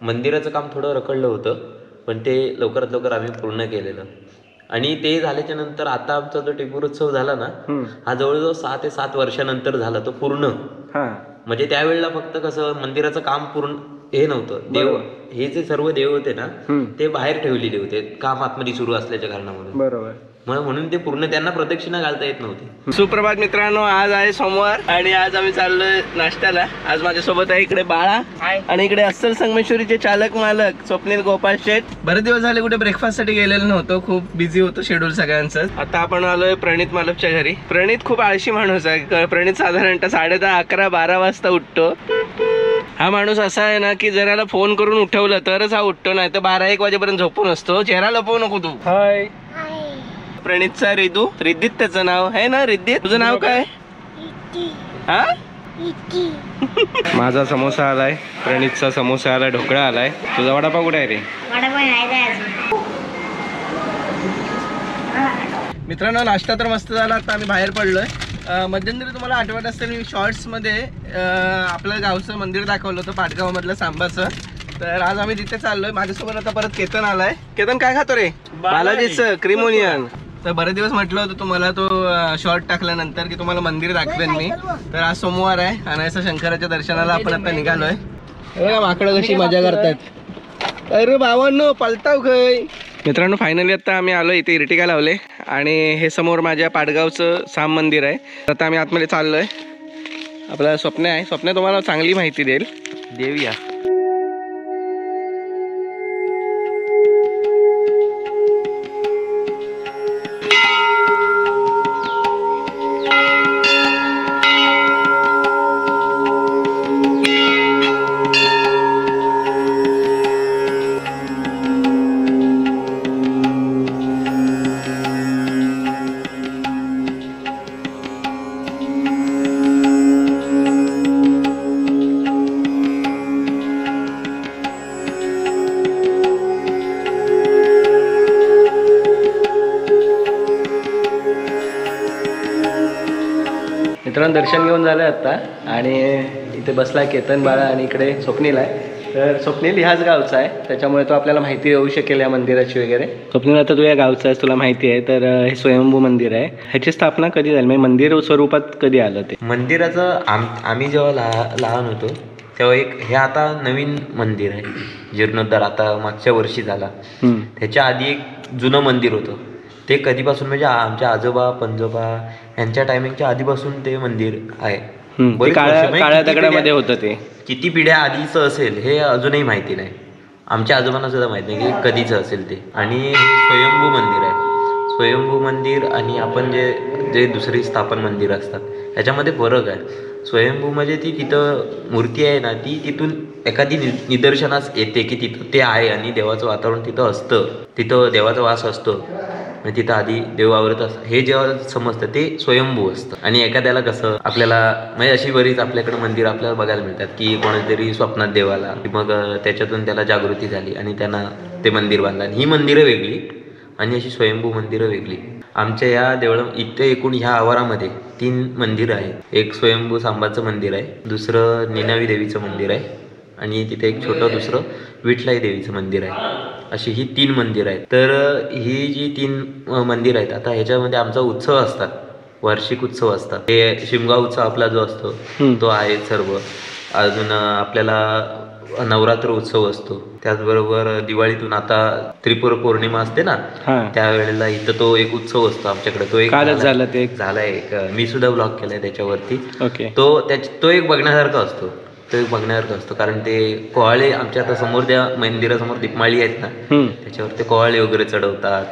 मंदिराचं काम थोडं रखडलं होतं, पण ते लवकरात लवकर आम्ही पूर्ण केलेलं. आणि ते झाल्याच्या नंतर आता आमचा जो टिपूर झाला ना, हा जवळजवळ 6 ते 7 वर्षानंतर झाला तो पूर्ण. म्हणजे त्यावेळेला फक्त कसं मंदिराचं काम पूर्ण हे नव्हतं, देव हे जे सर्व देव होते ना ते बाहेर ठेवलेले होते, काम आतमध्ये सुरू असल्याच्या कारणामुळे. बरोबर. म्हणून ते पूर्ण त्यांना प्रदक्षिणा घालता येत नव्हती. सुप्रभात मित्रांनो, आज आहे सोमवार आणि आज आम्ही चाललोय नाश्त्याला. आज माझ्यासोबत आहे इकडे बाळा आणि इकडे अस्सल संगमेश्वरीचे चालक मालक स्वप्नील गोपाळ शेठ. बरेच दिवस झाले कुठे ब्रेकफास्ट साठी गेलेलो नव्हतो, खूप बिझी होतो शेड्यूल सगळ्यांचं. आता आपण आलोय प्रणित मालकच्या घरी. प्रणित खूप आळशी माणूस आहे. प्रणित साधारणतः 10:30, 11, 12 वाजता उठतो. हा माणूस असा आहे ना की जर याला फोन करून उठवलं तरच हा उठतो, नाही तर 12-1 वाजेपर्यंत झोपून असतो. चेहरा लपवू नको तू. हाय. प्रणितचा रिदू, रिद्धित त्याचं नाव आहे ना. रिद्धित, तुझं नाव काय? हा. माझा समोसा आलाय, प्रणितचा समोसा आलाय, ढोकळा आलाय. तुझा वडापाव कुठे आहे रे? मित्रांनो, नाश्ता तर मस्त झाला. आता आम्ही बाहेर पडलोय. मध्यंतरी तुम्हाला आठवत असेल मी शॉर्ट्स मध्ये आपलं गावचं मंदिर दाखवलं होतं, पाटगाव मधलं सांबाचं. तर आज आम्ही तिथे चाललोय. माझ्यासोबत आता परत केतन आलाय. केतन काय खातो रे? बालाजीचं क्रीम ओनियन. तर बरेच दिवस म्हटलं होतं तुम्हाला तो शॉर्ट टाकल्यानंतर की तुम्हाला मंदिर दाखवेन मी. तर आज सोमवार आहे, अनायसा शंकराच्या दर्शनाला आपण आता निघालोय. बघा माकडं कशी मजा करतात. अरे भावांनो, पलताव खय. मित्रांनो, फायनली आता आम्ही आलो इथे. इर्टिगा लावले आणि हे समोर माझ्या पाटगावचं साम मंदिर आहे. आता आम्ही आतमध्ये चाललोय. आपला स्वप्न आहे. स्वप्न तुम्हाला चांगली माहिती देईल. देऊया. मित्रांनो, दर्शन घेऊन झालं आता आणि इथे बसला केतन बाळा आणि इकडे स्वप्नील आहे. तर स्वप्नील ह्याच गावचा आहे, त्याच्यामुळे तो आपल्याला माहिती येऊ शकेल या मंदिराची वगैरे. स्वप्नील, आता तू या गावचा आहेस, तुला माहिती आहे. तर हे स्वयंभू मंदिर आहे. ह्याची स्थापना कधी झाली, म्हणजे मंदिर स्वरूपात कधी आलं ते? मंदिराचं आम्ही जेव्हा लहान होतो तेव्हा हे आता नवीन मंदिर आहे, जीर्णोद्धार आता मागच्या वर्षी झाला. त्याच्या आधी एक जुनं मंदिर होतं. ते कधीपासून म्हणजे आमच्या आजोबा पंजोबा यांच्या टायमिंगच्या आधीपासून ते मंदिर आहे. काळ्या दगडामध्ये होतं ते. किती पिढ्या आधीचं असेल हे अजूनही माहिती नाही. आमच्या आजोबांना सुद्धा माहिती नाही की कधीचं असेल ते. आणि हे स्वयंभू मंदिर आहे. स्वयंभू मंदिर आणि आपण जे दुसरी स्थापन मंदिर असतात ह्याच्यामध्ये फरक आहे. स्वयंभू म्हणजे ती तिथं मूर्ती आहे ना, ती तिथून एखादी निदर्शनास येते की तिथं ते आहे आणि देवाचं वातावरण तिथं असतं, तिथं देवाचा वास असतो, म्हणजे तिथं आधी देव आवरत असतं. हे जेव्हा समजतं ते स्वयंभू असतं. आणि एखाद्याला कसं आपल्याला म्हणजे अशी बरीच आपल्याकडे मंदिर आपल्याला बघायला मिळतात की कोणातरी स्वप्नात देवाला, मग त्याच्यातून त्याला जागृती झाली आणि त्यांना ते मंदिर बांधलं. आणि ही मंदिरं वेगळी आणि अशी स्वयंभू मंदिरं वेगळी. आमच्या या इथे एकूण ह्या आवारामध्ये 3 मंदिरं आहेत. एक स्वयंभू सांबाचं मंदिर आहे, दुसरं निनावी देवीचं मंदिर आहे आणि तिथे एक छोटं दुसरं विठलाई देवीचं मंदिर आहे. अशी ही 3 मंदिरं आहेत. तर ही जी 3 मंदिरं आहेत, आता ह्याच्यामध्ये आमचा उत्सव असतात, वार्षिक उत्सव असतात. हे शिमगा उत्सव आपला जो असतो तो आहे सर्व. अजून आपल्याला नवरात्र उत्सव असतो. त्याचबरोबर दिवाळीतून आता त्रिपुर पौर्णिमा असते ना, त्यावेळेला इथं तो एक उत्सव असतो आमच्याकडे. तो एक झालाय एक मी सुद्धा ब्लॉग केलाय त्याच्यावरती. तो एक बघण्यासारखा असतो. कारण ते कोहाळे आमच्या आता समोर त्या मंदिरासमोर दीपमाळी आहेत ना, त्याच्यावर ते कोहाळे वगैरे चढवतात.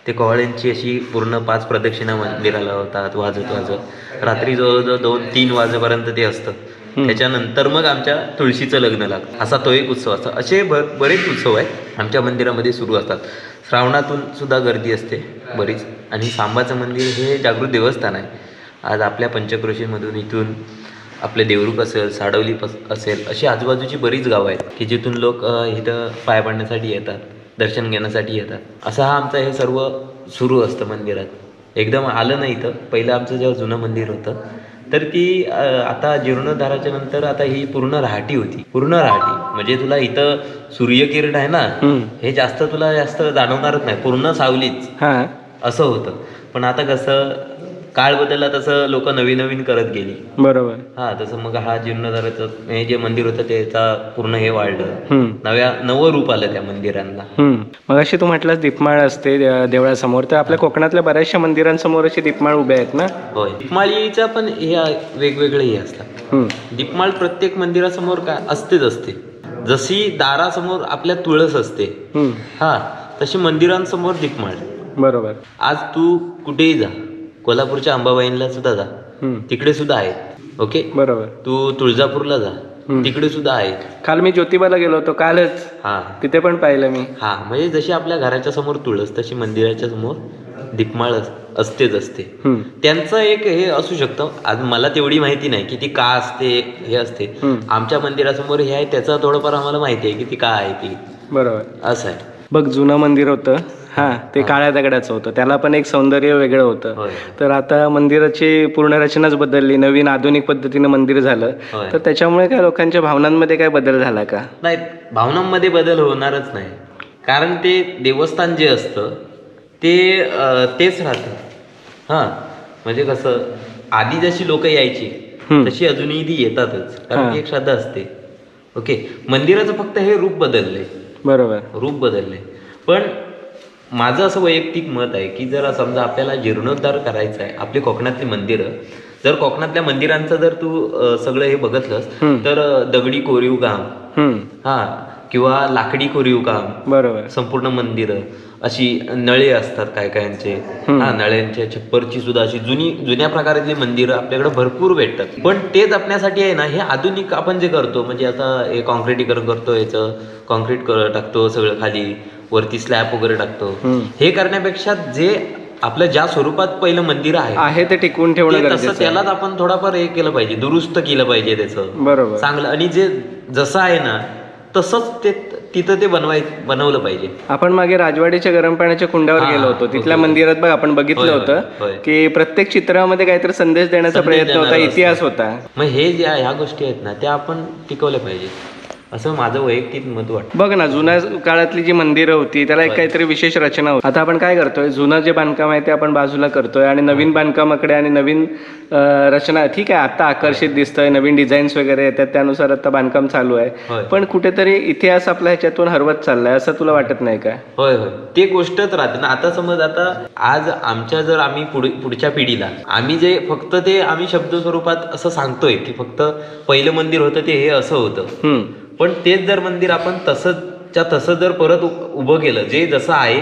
ते कोहाळ्यांची अशी पूर्ण 5 प्रदक्षिणा मंदिराला होतात वाजत रात्री जवळजवळ 2-3 वाजेपर्यंत ते असतं. त्याच्यानंतर मग आमच्या तुळशीचं लग्न लागतं. असा तो एक उत्सव असतो. असे बरेच उत्सव आहेत आमच्या मंदिरामध्ये सुरू असतात. श्रावणातून सुद्धा गर्दी असते बरीच. आणि सांबाचं मंदिर हे जागृत देवस्थान आहे. आज आपल्या पंचक्रोशीमधून इथून आपले देवरुख असेल, साडवली असेल, अशी आजूबाजूची बरीच गावं आहेत की जिथून लोक इथं पाय पाडण्यासाठी येतात, दर्शन घेण्यासाठी येतात. असं आमचं हे सर्व सुरू असतं मंदिरात. एकदम आलं नाही इथं. पहिलं आमचं जेव्हा जुनं मंदिर होतं तर ती आता जीर्णोद्धाराच्या नंतर आता ही पूर्ण रहाटी होती. म्हणजे तुला इथं सूर्यकिरण आहे ना, हे जास्त तुला जास्त जाणवणारच नाही, पूर्ण सावलीच हा असं होतं. पण आता कसं काळ बदलला तसं लोक नवीन नवीन करत गेली. बरोबर. हा तसं मग हा जीर्णोद्धाराचं हे जे मंदिर होतं त्याचा पूर्ण हे वाढलं, नवं रूप आलं त्या मंदिरांना. मग अशी तू म्हटलं दीपमाळ असते देवळासमोर, तर आपल्या कोकणातल्या बऱ्याचशा मंदिरांसमोर अशी दीपमाळ उभ्या आहेत ना. होय, दीपमाळीचा पण हे वेगवेगळे हे असतात. दीपमाळ प्रत्येक मंदिरासमोर काय असतेच असते. जशी दारासमोर आपल्या तुळस असते हा, तशी मंदिरांसमोर दीपमाळ. बरोबर. आज तू कुठेही जा, कोल्हापूरच्या अंबाबाईला सुद्धा जा, तिकडे सुद्धा आहे. ओके बरोबर. तू तुळजापूरला जा, तिकडे सुद्धा आहे. काल मी ज्योतिबाला गेलो होतो कालच, हा तिथे पण पाहिलं मी. हा म्हणजे जशी आपल्या घराच्या समोर तुळस तशी मंदिराच्या समोर दीपमाळ असतेच असते. त्यांचं एक हे असू शकतं, आज मला तेवढी माहिती नाही की ती का असते हे असते. आमच्या मंदिरासमोर हे आहे त्याचं थोडंफार आम्हाला माहिती आहे की ती का आहे ती. बरोबर. असं आहे. बघ जुनं मंदिर होतं हा, ते काळ्या दगडाचं होतं, त्याला पण एक सौंदर्य वेगळं होतं. तर आता मंदिराची पूर्ण रचनाच बदलली, नवीन आधुनिक पद्धतीनं मंदिर झालं. तर त्याच्यामुळे काय लोकांच्या भावनांमध्ये काय बदल झाला का? नाही, भावनांमध्ये बदल होणारच नाही, कारण ते देवस्थान जे असतं तेच राहतं. हा म्हणजे कसं आधी जशी लोक यायची तशी अजूनही ती येतातच, कारण ती एक श्रद्धा असते. ओके, मंदिराचं फक्त हे रूप बदललंय. बरोबर, रूप बदललंय. पण माझं असं वैयक्तिक मत आहे की जर समजा आपल्याला जीर्णोद्धार करायचा आहे, आपली कोकणातली मंदिरं, जर कोकणातल्या मंदिरांचं जर तू सगळं हे बघितलंस तर दगडी कोरीव काम हा किंवा लाकडी कोरीव काम, बरोबर, संपूर्ण मंदिरं अशी नळे असतात काय कायांचे, हा नळ्यांच्या छप्परची सुद्धा अशी जुन्या प्रकारातली मंदिरं आपल्याकडे भरपूर भेटतात. पण ते जपण्यासाठी आहे ना, हे आधुनिक आपण जे करतो, म्हणजे आता हे कॉन्क्रिटीकरण करतो, याचं कॉन्क्रीट टाकतो सगळं, खाली वरती स्लॅब वगैरे टाकतो, हे करण्यापेक्षा जे आपलं ज्या स्वरूपात पहिलं मंदिर आहे ते टिकवून ठेवणं गरजेचं, त्यालाच आपण थोडाफार हे केलं पाहिजे, दुरुस्त केलं पाहिजे त्याचं, बरोबर, चांगलं. आणि जे जसं आहे ना तसंच ते तिथं ते बनवलं पाहिजे. आपण मागे राजवाडीच्या गरम पाण्याच्या कुंडावर गेलो होतो, तिथल्या मंदिरात बघ आपण बघितलं होतं की प्रत्येक चित्रामध्ये काहीतरी संदेश देण्याचा प्रयत्न होता, इतिहास होता. मग हे ज्या ह्या गोष्टी आहेत ना त्या आपण टिकवल्या पाहिजे, असं माझं वैयक्तिक मत वाटतं. बघ ना, जुन्या काळातली जी मंदिरं होती त्याला एक काहीतरी विशेष रचना होती. आता आपण काय करतोय, जुनं जे बांधकाम आहे ते आपण बाजूला करतोय आणि नवीन बांधकामाकडे आणि नवीन रचना, ठीक आहे आता आकर्षित दिसतंय, नवीन डिझाईन्स वगैरे येतात, त्यानुसार आता बांधकाम चालू आहे, पण कुठेतरी इतिहास आपल्या ह्याच्यातून हरवत चाललाय, असं तुला वाटत नाही का? होय होय, ते गोष्टच राहते ना. आता समज आता आज आमच्या जर आम्ही पुढच्या पिढीला आम्ही जे फक्त ते आम्ही शब्द स्वरूपात असं सांगतोय की फक्त पहिलं मंदिर होतं ते हे असं होतं, पण तेच जर मंदिर आपण तसंच्या तसं जर परत उभं केलं, जे जसं आहे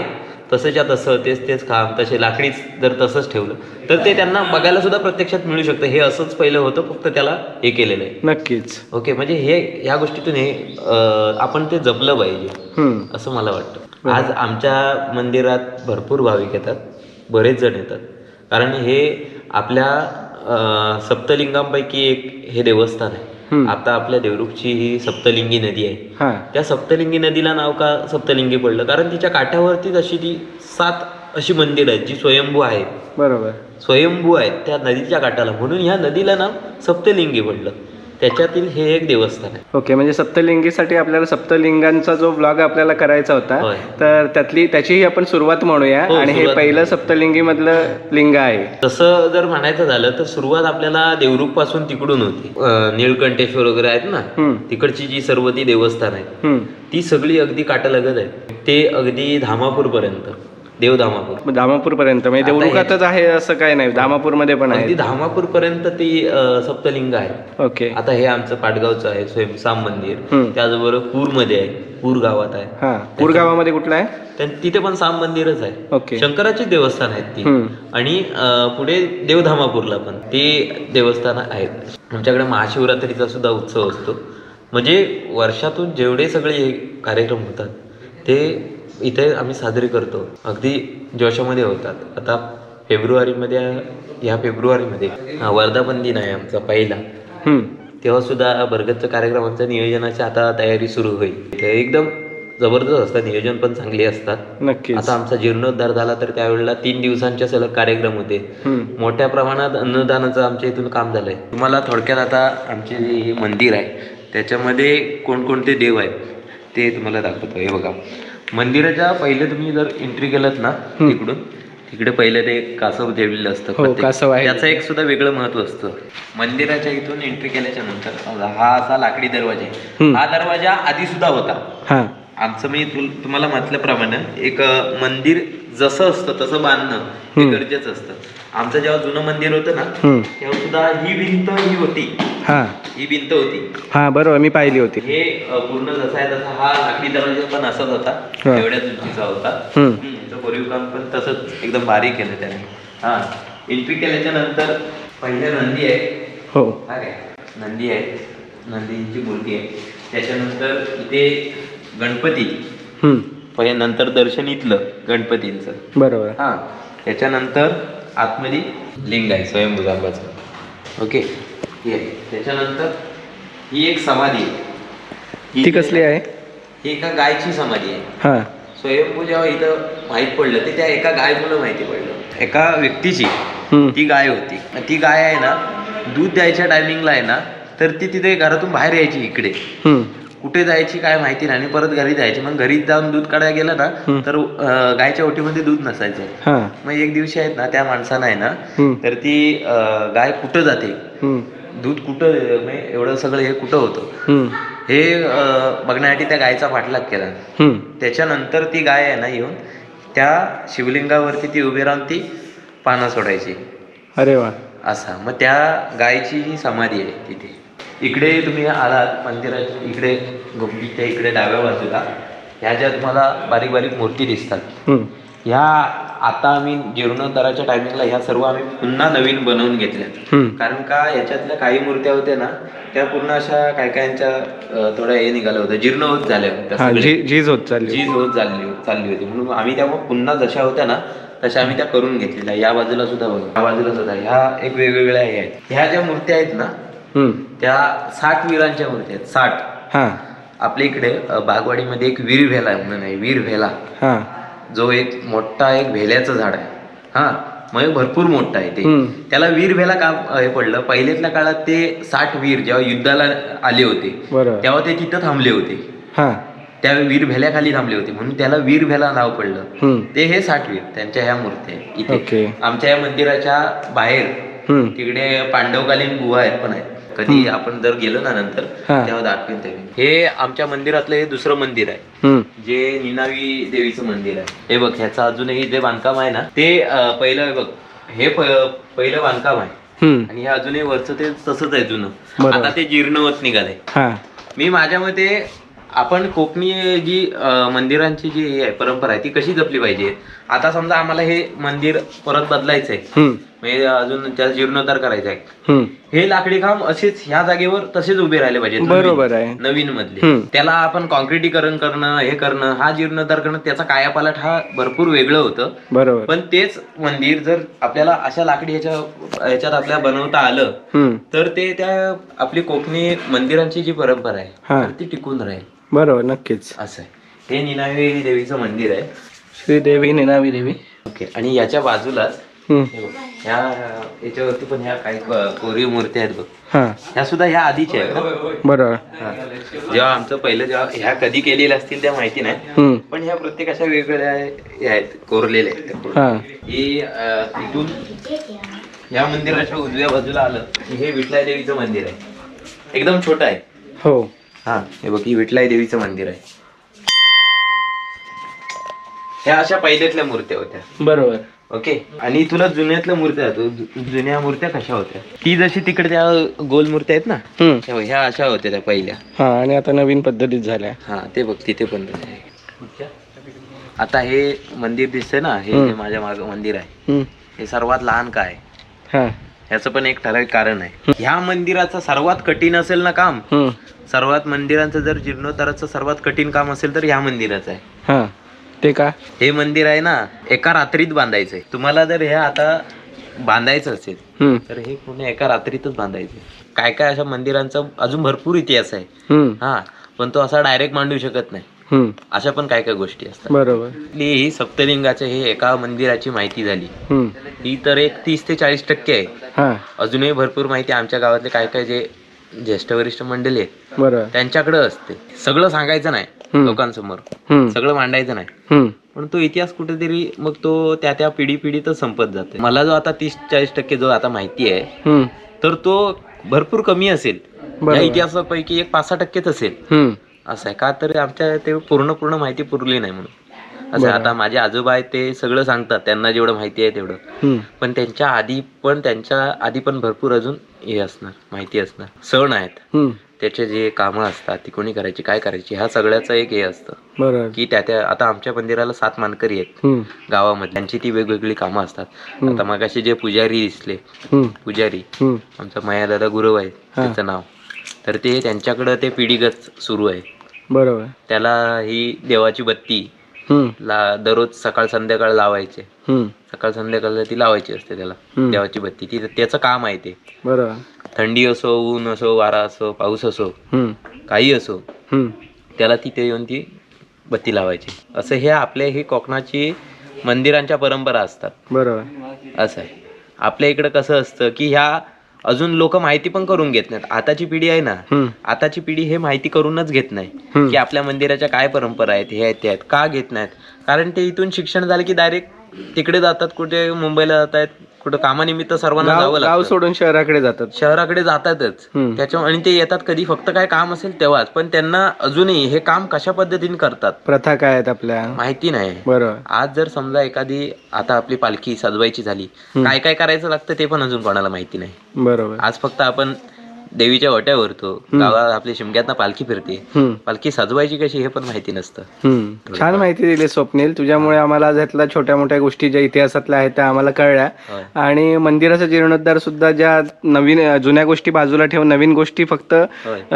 तसंच्या तसं, तेच काम तसे लाकडीच जर तसंच ठेवलं तर ते त्यांना बघायला सुद्धा प्रत्यक्षात मिळू शकतं, हे असंच पहिलं होतं, फक्त त्याला हे केलेलं आहे. नक्कीच. ओके, म्हणजे ह्या गोष्टीतून हे आपण ते जपलं पाहिजे असं मला वाटतं. आज आमच्या मंदिरात भरपूर भाविक येतात, बरेच जण येतात, कारण हे आपल्या सप्तलिंगांपैकी एक हे देवस्थान आहे. आता आपल्या देवरुखची ही सप्तलिंगी नदी आहे, त्या सप्तलिंगी नदीला नाव का सप्तलिंगी पडलं, कारण तिच्या काठावरतीच अशी ती 7 अशी मंदिर आहेत जी स्वयंभू आहेत. बरोबर, स्वयंभू आहेत त्या नदीच्या काठाला, म्हणून ह्या नदीला नाव सप्तलिंगी पडलं. त्याच्यातील हे एक देवस्थान आहे. ओके, म्हणजे सप्तलिंगीसाठी आपल्याला सप्तलिंगांचा जो ब्लॉग आपल्याला करायचा होता, तर त्याचीही आपण सुरुवात म्हणूया. आणि हे पहिलं सप्तलिंगी मधलं लिंग आहे. तसं जर म्हणायचं झालं तर सुरुवात आपल्याला देवरुख पासून तिकडून होती. निळकंठेश्वर वगैरे आहेत ना, तिकडची जी सर्व ती देवस्थान आहेत ती सगळी अगदी काटालगत आहेत, ते अगदी धामापूर पर्यंत, धामापूर पर्यंत, म्हणजे देवरुखातच आहे असं काय नाही, धामापूर मध्ये पण आहे, धामापूर पर्यंत ती सप्तलिंग आहे. ओके, आता हे आमचं पाटगावचं आहे स्वयंसाम मंदिर, त्याचबरोबर पूरमध्ये आहे, पूर गावात आहे. पूर गावामध्ये कुठलं आहे? तिथे पण साम मंदिरच आहे. ओके, शंकराची देवस्थान आहेत ती. आणि पुढे देवधामापूरला पण ते देवस्थान आहेत. आमच्याकडे महाशिवरात्रीचा सुद्धा उत्सव असतो, म्हणजे वर्षातून जेवढे सगळे कार्यक्रम होतात ते इथे आम्ही साजरे करतो, अगदी जोशामध्ये होतात. आता ह्या फेब्रुवारीमध्ये वर्धापन दिन आहे आमचा पहिला, तेव्हा सुद्धा भरगतचं कार्यक्रम आमच्या नियोजनाची आता तयारी सुरू होईल. एकदम जबरदस्त असतात, नियोजन पण चांगले असतात. नक्की. आता आमचा जीर्णोद्धार झाला तर त्यावेळेला 3 दिवसांच्या सलग कार्यक्रम होते, मोठ्या प्रमाणात अन्नदानाचं आमच्या इथून काम झालंय. तुम्हाला थोडक्यात आता आमचे जे मंदिर आहे त्याच्यामध्ये कोणकोणते देव आहेत ते तुम्हाला दाखवतो. हे बघा, मंदिराच्या पहिले तुम्ही जर एंट्री केलात ना तिकडून, तिकडे पहिले ते कासव ठेवलेलं असतं. हो, कासव आहे. त्याचं एक सुद्धा वेगळं महत्व असतं. मंदिराच्या इथून एंट्री केल्याच्या नंतर हा असा लाकडी दरवाजा आहे. हा दरवाजा आधी सुद्धा होता. आमचं मी तुम्हाला म्हटल्याप्रमाणे एक मंदिर जसं असतं तसं बांधणं हे गरजेचं असतं. आमचं जेव्हा जुनं मंदिर होतं ना तेव्हा सुद्धा ही भिंत ही होती. ही भिंत होती. हा बरोबर, मी पाहिली होती. हे पूर्ण जसा आहे तसा हा लाकडी दरवाजा पण असाच होता, एवढ्याच उंचीचा होता. कोरीव काम पण तसंच एकदम बारीक केलं त्याने. हा, एंट्री केल्याच्या नंतर पहिले नंदी आहे. हो, नंदी आहे, नंदीची मूर्ती आहे. त्याच्यानंतर इथे गणपती, पहिले नंतर दर्शन इथलं गणपतींचं. बरोबर. हा, त्याच्यानंतर आतमध्ये लिंग आहे स्वयंभू जांबाचं. ओके, हे आहे. त्याच्यानंतर ही एक समाधी आहे. ती कसली आहे? ही एका गायची समाधी आहे. स्वयंभू जेव्हा इथं माहीत पडलं ते त्या एका गायमुळे माहिती पडलं. एका व्यक्तीची ती गाय होती. ती गाय आहे ना, दूध द्यायच्या टायमिंगला आहे ना, तर ती तिथे घरातून बाहेर यायची इकडे. कुठे जायची काय माहिती नाही, आणि परत घरी जायची. मग घरी जाऊन दूध काढायला गेलं ना तर गायच्या ओटीमध्ये दूध नसायचं. मग एक दिवशी आहेत ना, त्या माणसानं आहे ना, तर ती गाय कुठं जाते, दूध कुठं, एवढं सगळं हे कुठं होतं हे बघण्यासाठी त्या गायचा पाठलाग केला. त्याच्यानंतर ती गाय आहे ना येऊन त्या शिवलिंगावरती ती उभी राहून ती पानं सोडायची. अरे वा, असा. मग त्या गायची ही समाधी आहे तिथे. इकडे तुम्ही आलात मंदिराच्या इकडे, गुंबीच्या इकडे डाव्या बाजूला ह्या ज्या तुम्हाला बारीक बारीक मूर्ती दिसतात, ह्या आता आम्ही जीर्णोद्धाराच्या टायमिंगला ह्या सर्व आम्ही पुन्हा नवीन बनवून घेतल्या. कारण का याच्यातल्या काही मूर्त्या होत्या ना, त्या पूर्ण अशा काय कायच्या थोड्या हे निघाल्या होत्या, जीर्ण होत झाल्या होत्या, झीज होत चालली होती. म्हणून आम्ही त्यामुळे पुन्हा जशा होत्या ना तशा आम्ही त्या करून घेतलेल्या. या बाजूला सुद्धा बघा, या बाजूला सुद्धा ह्या एक वेगवेगळ्या हे आहेत. ह्या ज्या मूर्त्या आहेत ना त्या 60 वीरांच्या मूर्ती आहेत. 60. आपल्या इकडे बागवाडीमध्ये एक वीर भेला म्हणून आहे, वीर भेला, जो एक मोठा एक भेल्याचं झाड आहे. मग भरपूर मोठं आहे ते. त्याला वीर भेला का हे पडलं, पहिल्यातल्या काळात ते 60 वीर जेव्हा युद्धाला आले होते तेव्हा ते तिथं थांबले होते, त्या वीर भेल्याखाली थांबले होते, म्हणून त्याला वीर भेला नाव पडलं. ते हे 60 वीर त्यांच्या ह्या मूर्ती आहेत इथे. आमच्या या मंदिराच्या बाहेर तिकडे पांडवकालीन गुहा आहेत पण आहेत. कधी आपण जर गेलो ना नंतर तेव्हा दाखवेन ते. हे आमच्या मंदिरातलं हे दुसरं मंदिर आहे, जे निनावी देवीचं मंदिर आहे. हे बघ, ह्याचं अजूनही जे बांधकाम आहे ना ते पहिलं बघ, हे पहिलं बांधकाम आहे, आणि हे अजूनही वरचं ते तसंच आहे जुनं. आता ते जीर्ण होत निघालंय. मी माझ्या मते आपण कोकणी जी मंदिरांची जी परंपरा आहे ती कशी जपली पाहिजे. आता समजा आम्हाला हे मंदिर परत बदलायचंय, म्हणजे अजून त्याचा जीर्णोद्धार करायचा आहे, हे लाकडी खांब असेच ह्या जागेवर तसेच उभे राहिले पाहिजे. बरोबर आहे, नवीन मधले. त्याला आपण कॉन्क्रिटीकरण करणं, हे करणं, हा जीर्णोद्धार करणं, त्याचा कायापालट हा भरपूर वेगळं होतं. बरोबर. पण तेच मंदिर जर आपल्याला अशा लाकडी ह्याच्यात आपल्याला बनवता आलं तर ते त्या आपली कोकणी मंदिरांची जी परंपरा आहे ती टिकून राहील. बरोबर, नक्कीच. असं आहे. हे निनावी देवीचं मंदिर आहे, श्रीदेवी निनावी देवी. ओके. आणि याच्या बाजूलाच याच्यावरती पण ह्या काही कोरीव मूर्ती आहेत बघ, ह्या सुद्धा ह्या आधीच्या आहेत. बरोबर. जेव्हा आमचं पहिलं जेव्हा ह्या कधी केलेल्या असतील त्या माहिती नाही, पण ह्या प्रत्येक अशा वेगवेगळ्या आहेत, कोरलेल्या आहेत. ही इथून या मंदिराच्या उजव्या बाजूला आलं की हे विठलाई देवीचं मंदिर आहे, एकदम छोटं आहे. हो. हे बघ, ही विठलाई देवीचं मंदिर आहे. ह्या अशा पहिल्यातल्या मूर्त्या होत्या. बरोबर. ओके. आणि तुला जुन्यातल्या मूर्त्या, जुन्या मूर्त्या कशा होत्या, ती जशी तिकडे त्या गोल मूर्त्या आहेत ना, ह्या अशा होत्या त्या पहिल्या. आणि आता नवीन पद्धतीत झाल्या. ते बघ, तिथे पण आता हे मंदिर दिसतंय ना, हे माझ्या मागे मंदिर आहे, हे सर्वात लहान का आहे, ह्याचं पण एक ठराविक कारण आहे. ह्या मंदिराचं सर्वात कठीण असेल ना काम, सर्वात मंदिरांचं जर जीर्णोद्धाराचं सर्वात कठीण काम असेल तर ह्या मंदिराचं आहे. ते का? हे मंदिर आहे ना एका रात्रीत बांधायचंय. तुम्हाला जर हे आता बांधायचं असेल तर हे पूर्ण एका रात्रीतच बांधायचं. काय काय अशा मंदिरांचा अजून भरपूर इतिहास आहे, पण तो असा डायरेक्ट मांडू शकत नाही. अशा पण काय काय गोष्टी असतात. बरोबर. ही सप्तलिंगाच्या हे एका मंदिराची माहिती झाली, ही तर एक 30 ते 40% आहे. अजूनही भरपूर माहिती आमच्या गावातले काय काय जे ज्येष्ठ वरिष्ठ मंडळी आहेत बरोबर. त्यांच्याकडे असते. सगळं सांगायचं नाही लोकांसमोर, सगळं मांडायचं नाही, पण तो इतिहास कुठेतरी मग तो त्या पिढीतच संपत जाते. मला जो आता 30-40% जो आता माहिती आहे तर तो भरपूर कमी असेल, या इतिहासापैकी एक 5-6%च असेल. असं आहे का, तर आमच्या ते पूर्ण माहिती पुरली नाही म्हणून असं. आता माझे आजोबा आहेत ते सगळं सांगतात, त्यांना जेवढं माहिती आहे तेवढं, पण त्यांच्या आधी पण भरपूर अजून हे असणार, माहिती असणार. सण आहेत, त्याचे जे कामं असतात ती कोणी करायची, काय करायची, ह्या सगळ्याचं एक हे असतं की त्या आता आमच्या मंदिराला 7 मानकरी आहेत गावामध्ये, त्यांची ती वेगवेगळी कामं असतात. आता मगाशी जे पुजारी दिसले, पुजारी आमचा मयादादा गुरव आहे त्याचं नाव, तर ते त्यांच्याकडं ते पिढीगत सुरू आहे. बरोबर. त्याला ही देवाची बत्ती दररोज सकाळ संध्याकाळ लावायचे, सकाळ संध्याकाळ ती लावायची असते त्याला देवाची बत्ती. ती त्याचं काम आहे ते. बरोबर. थंडी असो, ऊन असो, वारा असो, पाऊस असो, काही असो, त्याला तिथे येऊन ती बत्ती लावायची. असं हे आपल्या ही कोकणाची मंदिरांच्या परंपरा असतात. बरोबर. असं आहे. आपल्या इकडे कसं असतं की ह्या अजून लोक माहिती पण करून घेत नाहीत. आताची पिढी आहे ना, आताची पिढी हे माहिती करूनच घेत नाही की आपल्या मंदिराच्या काय परंपरा आहेत, हे आहेत ते आहेत. का घेत नाहीत? कारण ते इथून शिक्षण झालं की डायरेक्ट तिकडे जातात, कुठे मुंबईला जात आहेत, कुठं कामानिमित्त सर्वांना जावं लागतं, गाव सोडून शहराकडे जातातच. त्याच्यामुळे आणि ते येतात कधी फक्त काय काम असेल तेव्हाच, पण त्यांना अजूनही हे काम कशा पद्धतीने करतात, प्रथा काय आहेत आपल्या माहिती नाही. बरोबर. आज जर समजा एखादी आता आपली पालखी सजवायची झाली, काय काय करायचं लागतं ते पण अजून कोणाला माहिती नाही. बरोबर. आज फक्त आपण देवीच्या ओट्यावर तो गावात आपली शिमग्यातनं पालखी फिरते, पालखी सजवायची कशी हे पण माहिती नसतं. छान माहिती दिली स्वप्नील, तुझ्यामुळे आम्हाला ज्यातल्या छोट्या मोठ्या गोष्टी ज्या इतिहासातल्या आहेत त्या आम्हाला कळल्या. आणि मंदिराचा जीर्णोद्धार सुद्धा ज्या नवीन जुन्या गोष्टी बाजूला ठेवून नवीन गोष्टी फक्त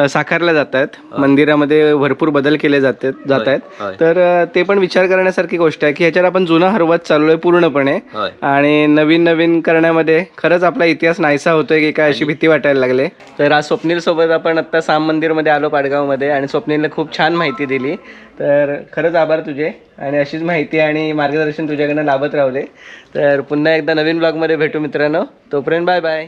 साकारल्या जात आहेत, मंदिरामध्ये भरपूर बदल केले जात आहेत. तर ते पण विचार करण्यासारखी गोष्ट आहे की ह्याच्यात आपण जुना हरवत चाललोय पूर्णपणे, आणि नवीन करण्यामध्ये खरंच आपला इतिहास नाहीसा होतोय की काय अशी भीती वाटायला लागले. तर आज स्वप्नील सोबत आपण आता साम मंदिरमध्ये आलो पाडगावमध्ये, आणि स्वप्नीलने खूप छान माहिती दिली. तर खरंच आभार तुझे, आणि अशीच माहिती आणि मार्गदर्शन तुझ्याकडनं लाभत राहले. तर पुन्हा एकदा नवीन ब्लॉगमध्ये भेटू मित्रांनो, तोपर्यंत बाय बाय.